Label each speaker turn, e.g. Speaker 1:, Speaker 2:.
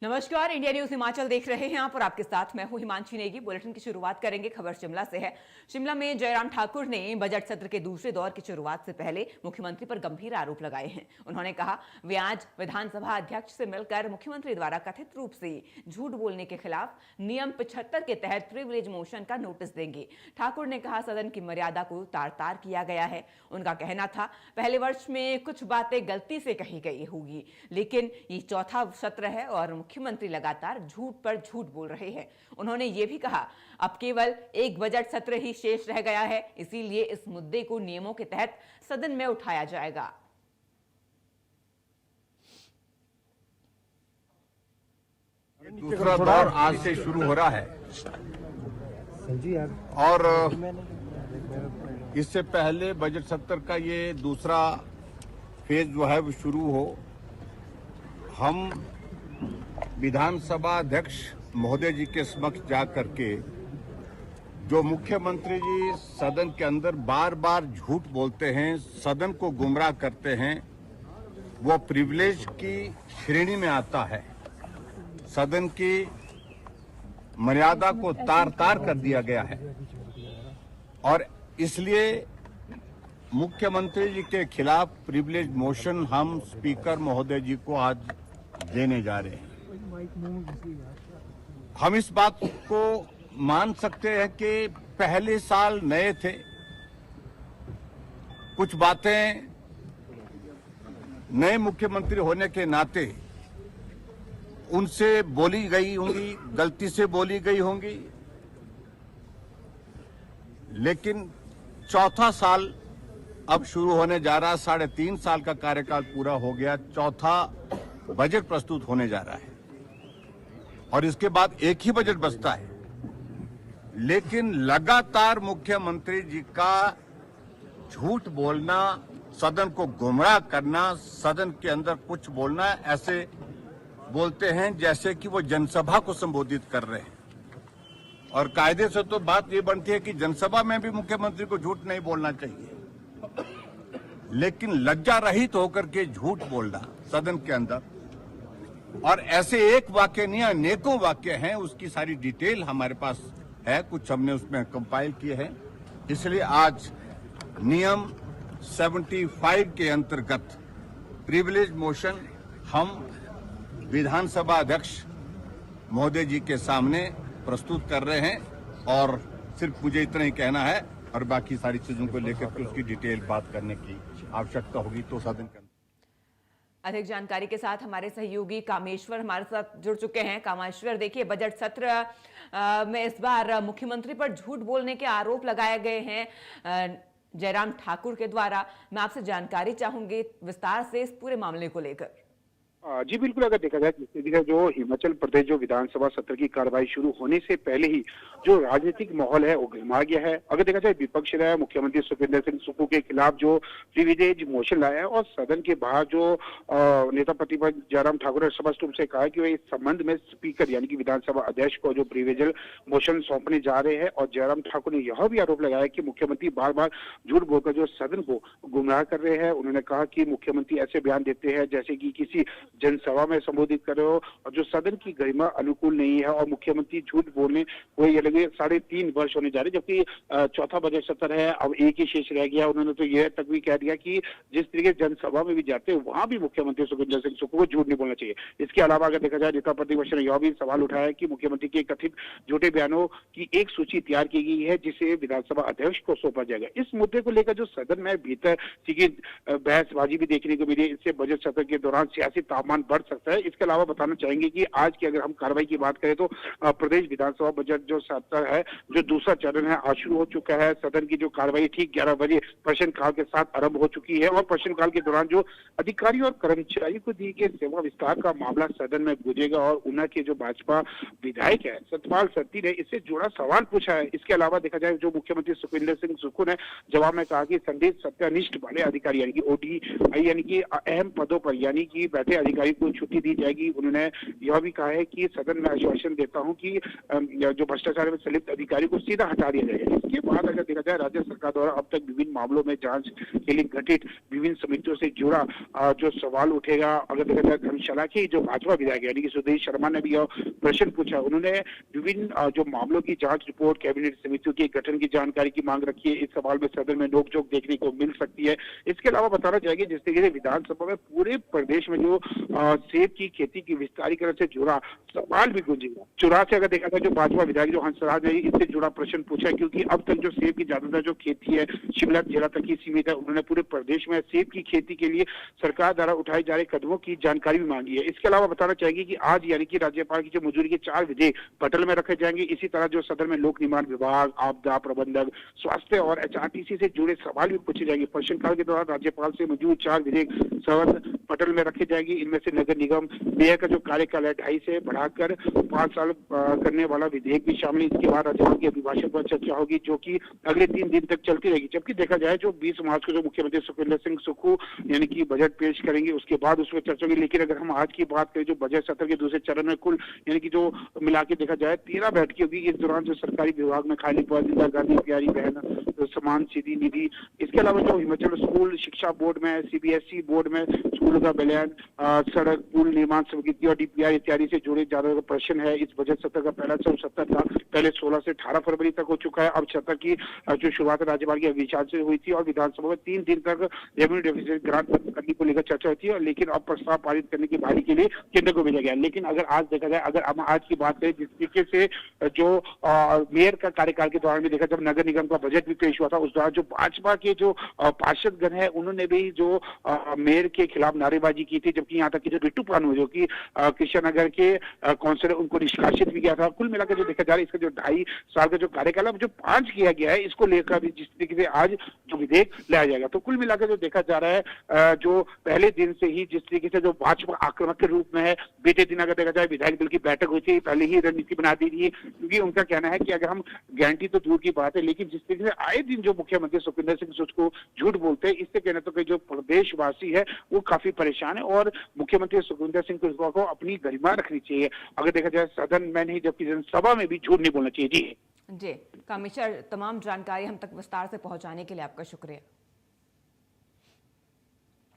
Speaker 1: नमस्कार, India news Himachal देख रहे हैं आप और आपके साथ मैं हूं हिमांशी नेगी। बुलेटिन की शुरुआत करेंगे, खबर शिमला से है। शिमला में जयराम ठाकुर ने बजट सत्र के दूसरे दौर की शुरुआत से पहले मुख्यमंत्री पर गंभीर आरोप लगाए हैं। उन्होंने कहा वे आज विधानसभा अध्यक्ष से मिलकर मुख्यमंत्री द्वारा कथित रूप से झूठ बोलने के खिलाफ नियम 75 के तहत प्रिविलेज मोशन का नोटिस देंगे। ठाकुर ने कहा सदन की मर्यादा को तार तार किया गया है। उनका कहना था पहले वर्ष में कुछ बातें गलती से कही गई होगी, लेकिन ये चौथा सत्र है और मुख्यमंत्री लगातार झूठ पर झूठ बोल रहे हैं। उन्होंने ये भी कहा अब केवल एक बजट सत्र ही शेष रह गया है, इसीलिए इस मुद्दे को नियमों के तहत सदन में उठाया जाएगा।
Speaker 2: दूसरा दौर आज से शुरू हो रहा है और इससे पहले बजट सत्र का ये दूसरा फेज जो है वो शुरू हो, हम विधानसभा अध्यक्ष महोदय जी के समक्ष जा करके जो मुख्यमंत्री जी सदन के अंदर बार बार झूठ बोलते हैं, सदन को गुमराह करते हैं, वो प्रिविलेज की श्रेणी में आता है। सदन की मर्यादा को तार तार कर दिया गया है और इसलिए मुख्यमंत्री जी के खिलाफ प्रिविलेज मोशन हम स्पीकर महोदय जी को आज देने जा रहे हैं। हम इस बात को मान सकते हैं कि पहले साल नए थे, कुछ बातें नए मुख्यमंत्री होने के नाते उनसे बोली गई होंगी, गलती से बोली गई होंगी, लेकिन चौथा साल अब शुरू होने जा रहा है। 3.5 साल का कार्यकाल पूरा हो गया, चौथा बजट प्रस्तुत होने जा रहा है और इसके बाद एक ही बजट बचता है, लेकिन लगातार मुख्यमंत्री जी का झूठ बोलना, सदन को गुमराह करना, सदन के अंदर कुछ बोलना, ऐसे बोलते हैं जैसे कि वो जनसभा को संबोधित कर रहे हैं। और कायदे से तो बात ये बनती है कि जनसभा में भी मुख्यमंत्री को झूठ नहीं बोलना चाहिए, लेकिन लज्जा रहित होकर के झूठ बोलना सदन के अंदर, और ऐसे एक वाक्य नहीं अनेकों वाक्य हैं, उसकी सारी डिटेल हमारे पास है, कुछ हमने उसमें कंपाइल किए हैं। इसलिए आज नियम 75 के अंतर्गत प्रिविलेज मोशन हम विधानसभा अध्यक्ष महोदय जी के सामने प्रस्तुत कर रहे हैं और सिर्फ मुझे इतना ही कहना है और बाकी सारी चीजों को लेकर के उसकी डिटेल बात करने की आवश्यकता होगी तो सदन के।
Speaker 1: अधिक जानकारी के साथ हमारे सहयोगी कामेश्वर हमारे साथ जुड़ चुके हैं। कामेश्वर, देखिए बजट सत्र में इस बार मुख्यमंत्री पर झूठ बोलने के आरोप लगाए गए हैं जयराम ठाकुर के द्वारा। मैं आपसे जानकारी चाहूंगी विस्तार से इस पूरे मामले को लेकर।
Speaker 3: जी बिल्कुल, अगर देखा जाए जो हिमाचल प्रदेश जो विधानसभा सत्र की कार्रवाई शुरू होने से पहले ही जो राजनीतिक माहौल है वो गर्मा गया है। अगर देखा जाए विपक्ष ने मुख्यमंत्री सुखविंदर सिंह सुक्खू के खिलाफ जो प्रिविलेज मोशन लाया है और सदन के बाहर जो नेता प्रतिपक्ष जयराम ठाकुर ने स्पष्ट रूप से कहा कि वे इस संबंध में स्पीकर यानी कि विधानसभा अध्यक्ष को जो प्रिविलेज मोशन सौंपने जा रहे हैं। और जयराम ठाकुर ने यह भी आरोप लगाया कि मुख्यमंत्री बार बार झूठ बोलकर जो सदन को गुमराह कर रहे हैं। उन्होंने कहा कि मुख्यमंत्री ऐसे बयान देते हैं जैसे कि किसी जनसभा में संबोधित कर रहे हो और जो सदन की गरिमा अनुकूल नहीं है, और मुख्यमंत्री झूठ बोलने को ये लगे 3.5 वर्ष होने जा रहे, जबकि चौथा बजट सत्र है, अब एक ही शेष रह गया। उन्होंने तो यह तक भी कह दिया कि जिस तरीके से जनसभा में भी जाते हैं वहां भी मुख्यमंत्री सुखविंदर सिंह सुक्खू को झूठ नहीं बोलना चाहिए। इसके अलावा अगर देखा जाए नेता प्रतिपक्ष ने यह भी सवाल उठाया कि मुख्यमंत्री के कथित झूठे बयानों की एक सूची तैयार की गई है जिसे विधानसभा अध्यक्ष को सौंपा जाएगा। इस मुद्दे को लेकर जो सदन में भीतर बहसबाजी भी देखने को मिली, इससे बजट सत्र के दौरान सियासी तापमान बढ़ सकता है। इसके अलावा बताना चाहेंगे कि आज की अगर हम कार्रवाई की बात करें तो प्रदेश विधानसभा बजट जो सत्र है, जो दूसरा चरण है, आज शुरू हो चुका है। सदन की जो कार्रवाई ठीक 11 बजे प्रश्नकाल के साथ आरंभ हो चुकी है और प्रश्नकाल के दौरान जो अधिकारी और कर्मचारी को दी गई सेवा विस्तार का मामला सदन में गुजरेगा और ऊना के जो भाजपा विधायक है सतपाल सत्ती ने इससे जुड़ा सवाल पूछा है। इसके अलावा देखा जाए जो मुख्यमंत्री सुखविंदर सिंह सुक्खू ने जवाब में कहा कि संदिग्ध सत्यानिष्ठ वाले अधिकारी यानी कि ODI यानी कि अहम पदों पर यानी कि बैठे अधिकारी अधिकारी को छुट्टी दी जाएगी। उन्होंने यह भी कहा है कि सदन में आश्वासन देता हूं कि जो भ्रष्टाचार में संलिप्त अधिकारी को सीधा हटा दिया जाएगा। इसके बाद अगर देखा जाए, राज्य सरकार द्वारा अब तक विभिन्न मामलों में जांच के लिए गठित विभिन्न समितियों से जुड़ा जो सवाल उठेगा, अगर देखा जाए धर्मशाला की जो भाजपा विधायक यानी कि सुधीर शर्मा ने भी यह प्रश्न पूछा। उन्होंने विभिन्न जो मामलों की जांच रिपोर्ट, कैबिनेट समितियों के गठन की जानकारी की मांग रखी है। इस सवाल में सदन में नोकझोंक देखने को मिल सकती है। इसके अलावा बताना चाहिए जिस तरीके से विधानसभा में पूरे प्रदेश में जो सेब की खेती की विस्तारीकरण से जुड़ा सवाल भी गूंजेगा। चुरा से अगर देखा जाए, जो भाजपा विधायक जो हंसराज ने इससे जुड़ा प्रश्न पूछा, क्योंकि अब तक जो सेब की ज्यादातर जो खेती है शिमला जिला तक ही सीमित है। उन्होंने पूरे प्रदेश में सेब की खेती के लिए सरकार द्वारा उठाए जा रहे कदमों की जानकारी भी मांगी है। इसके अलावा बताना चाहिए कि आज यानी कि राज्यपाल की जो मंजूरी के 4 विधेयक पटल में रखे जाएंगे। इसी तरह जो सदन में लोक निर्माण विभाग, आपदा प्रबंधक, स्वास्थ्य और HRTC से जुड़े सवाल भी पूछे जाएंगे। प्रश्नकाल के दौरान राज्यपाल से मंजूर 4 विधेयक सदन पटल में रखे जाएंगे। इनमें से नगर निगम मेयर का जो कार्यकाल है 2.5 से बढ़ाकर 5 साल करने वाला विधेयक भी शामिल। इसके बाद राज्यपाल के अभिभाषण पर चर्चा होगी, जो कि अगले 3 दिन तक चलती रहेगी। जबकि देखा जाए, जो 20 मार्च को जो मुख्यमंत्री सुखविंदर सिंह सुक्खू यानी कि बजट पेश करेंगे, उसके बाद उसमें चर्चा होगी। लेकिन अगर हम आज की बात करें, जो बजट सत्र के दूसरे चरण में कुल यानी कि जो मिला के देखा जाए 13 बैठकें होगी। इस दौरान जो सरकारी विभाग में खाली पद, इंदिरा गांधी प्यारी बहन समान सीधी निधि, इसके अलावा जो हिमाचल स्कूल शिक्षा बोर्ड में, CBSE बोर्ड में स्कूल का बयान, सड़क पुल निर्माण स्वीकृति और DPR इत्यादि से जुड़े ज्यादा प्रश्न है। इस बजट सत्र का पहला सत्र था, पहले 16 से 18 फरवरी तक हो चुका है। अब सत्र की जो शुरुआत राज्यपाल के अभिभाषण से हुई थी और विधानसभा में 3 दिन तक रेवेन्यू डेफिसिट ग्रांट करने को लेकर चर्चा होती है। लेकिन अब प्रस्ताव पारित करने की बारी के लिए केंद्र को भेजा गया। लेकिन अगर आज देखा जाए, अगर हम आज की बात करें, जिस तरीके से जो मेयर का कार्यकाल के दौरान भी देखा, जब नगर निगम का बजट भी पेश हुआ था, उस दौरान जो भाजपा के जो पार्षदगण है उन्होंने भी जो मेयर के खिलाफ नारेबाजी की थी। जबकि यहाँ तक कि जो बिट्टू पानू जो कि कृष्णनगर के काउंसिलर, उनको निष्कासित भी किया था। कुल मिलाकर जो देखा जा रहा है, इसका जो 2.5 साल का जो कार्यकाल है जो 5 किया गया है, इसको लेकर भी जिस तरीके से आज जो विधेयक लाया जाएगा, तो कुल मिलाकर जो देखा जा रहा है, जो पहले दिन से ही जिस तरीके से जो भाजपा आक्रामक के रूप में है, बीते दिन अगर देखा जाए विधायक दल की बैठक हुई थी, पहले ही रणनीति बना दी थी। क्योंकि उनका कहना है कि अगर हम गारंटी तो दूर की बात है, लेकिन जिस तरीके से आए दिन जो मुख्यमंत्री सुखविंदर सिंह सुक्खू झूठ बोलते हैं, इससे कहना तो कि जो प्रदेशवासी है वो काफी परेशान है और मुख्यमंत्री सुखविंदर सिंह सुक्खू को अपनी गरिमा रखनी चाहिए। अगर देखा जाए सदन में नहीं जबकि जनसभा में भी झूठ नहीं बोलना चाहिए। जी
Speaker 1: कमिश्नर, तमाम जानकारी हम तक विस्तार से पहुंचाने के लिए आपका शुक्रिया।